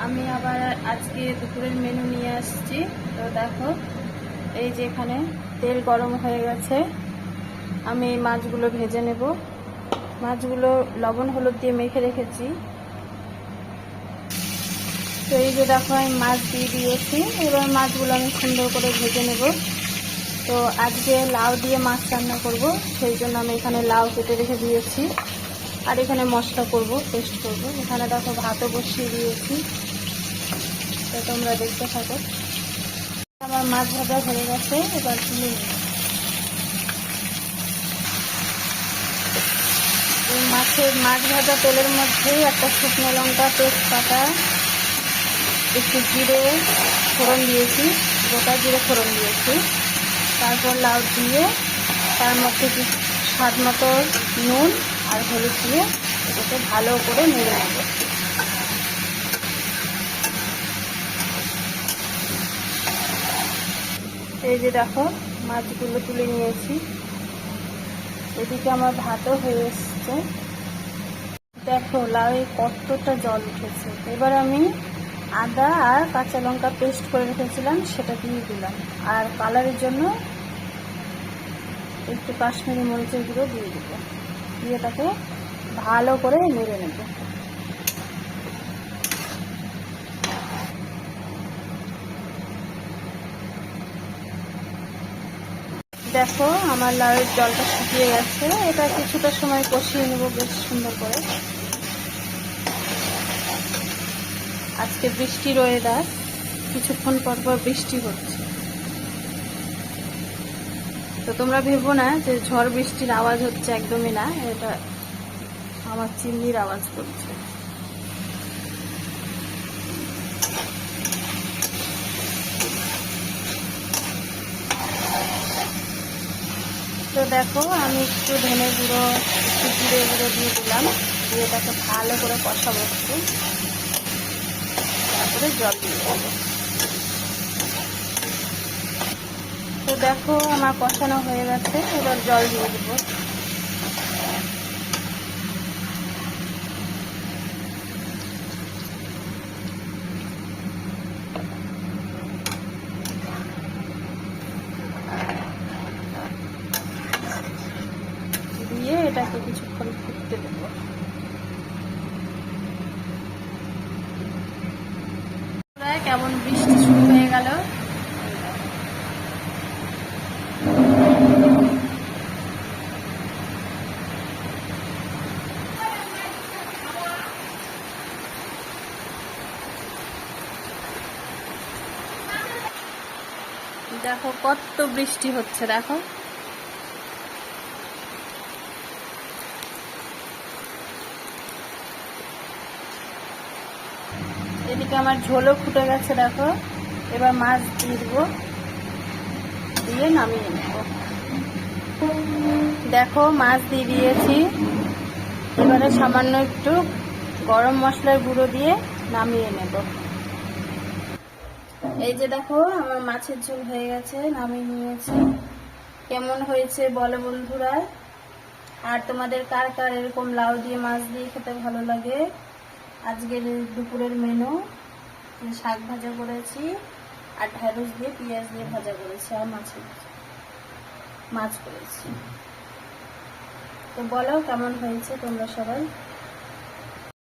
আমি আবার আজকে দুপুরের মেনু নিয়ে আসছি। তো দেখো, এই যে এখানে তেল গরম হয়ে গেছে, আমি এই মাছগুলো ভেজে নেব। মাছগুলো লবণ হলুদ দিয়ে মেখে রেখেছি। তো এই যে দেখো, আমি মাছ দিয়ে দিয়েছি। এবার মাছগুলো আমি সুন্দর করে ভেজে নেব। তো আজকে লাউ দিয়ে মাছ রান্না করব, সেই জন্য আমি এখানে লাউ কেটে রেখে দিয়েছি। আর এখানে মশলা করব, পেস্ট করব। এখানে দেখো ভাতও বসিয়ে দিয়েছি, তো তোমরা দেখতে থাকো। আমার মাছ ভাজা হয়ে গেছে, এবার তুলে নেব। এই মাছ ভাজা তেলের মধ্যেই একটা শুকনো লঙ্কা, তেজপাতা, একটু জিরে ফোড়ন দিয়েছি, গোটা জিরে ফোড়ন দিয়েছি। তারপর লাউ দিয়ে তার মধ্যে স্বাদ মতো নুন আর হলুদ দিয়ে এটাকে ভালো করে নেড়ে নেব। এই যে দেখো, মাছগুলো তুলে নিয়েছি। এদিকে আমার ভাতও হয়ে এসছে। দেখো লাউয়ে কতটা জল উঠেছে। এবার আমি আদা আর কাঁচা লঙ্কা পেস্ট করে রেখেছিলাম, সেটা দিয়ে দিলাম। আর কালারের জন্য একটু কাশ্মীরি মরিচের গুঁড়ো দিয়ে দেব। দিয়ে তাকে ভালো করে নেড়ে নেব। দেখো আমার লাউয়ের জলটা শুকিয়ে গেছে। এটা কিছুটা সময় কষিয়ে নেব বেশ সুন্দর করে। আজকে বৃষ্টির ওয়েদার, কিছুক্ষণ পর পর বৃষ্টি হচ্ছে। তো তোমরা ভেবো না যে ঝড় বৃষ্টির আওয়াজ হচ্ছে, একদমই না। এটা আমার চিমনির আওয়াজ করছে। তো দেখো, আমি একটু ধনে গুঁড়ো, একটু জিরে গুঁড়ো দিয়ে দিলাম। দিয়ে তাকে ভালো করে কষাবো একটু, তারপরে জল দিয়ে দেবো। তো দেখো আমার কষানো হয়ে গেছে, এবার জল দিয়ে দেবো। দিয়ে এটাকে কিছুক্ষণ ফুটতে দেবো। কেমন বৃষ্টি শুরু হয়ে গেল। দেখো কত বৃষ্টি হচ্ছে, দেখো। এদিকে আমার ঝোলও ফুটে গেছে, দেখো। এবার মাছ দিয়ে দেবো, দিয়ে নামিয়ে নেব। দেখো মাছ দিয়ে দিয়েছি। এবারে সামান্য একটু গরম মশলার গুঁড়ো দিয়ে নামিয়ে নেব। এই যে দেখো, আমার মাছের ঝোল হয়ে গেছে, নামিয়ে নিয়েছি। কেমন হয়েছে বলো বন্ধুরা। আর তোমাদের কার কার এরকম লাউ দিয়ে মাছ দিয়ে খেতে ভালো লাগে। আজকের দুপুরের মেনু শাক ভাজা করেছি, আর ঢ্যাঁড়স দিয়ে পেঁয়াজ দিয়ে ভাজা করেছি, আর মাছ করেছি। তো বলো কেমন হয়েছে তোমরা সবাই।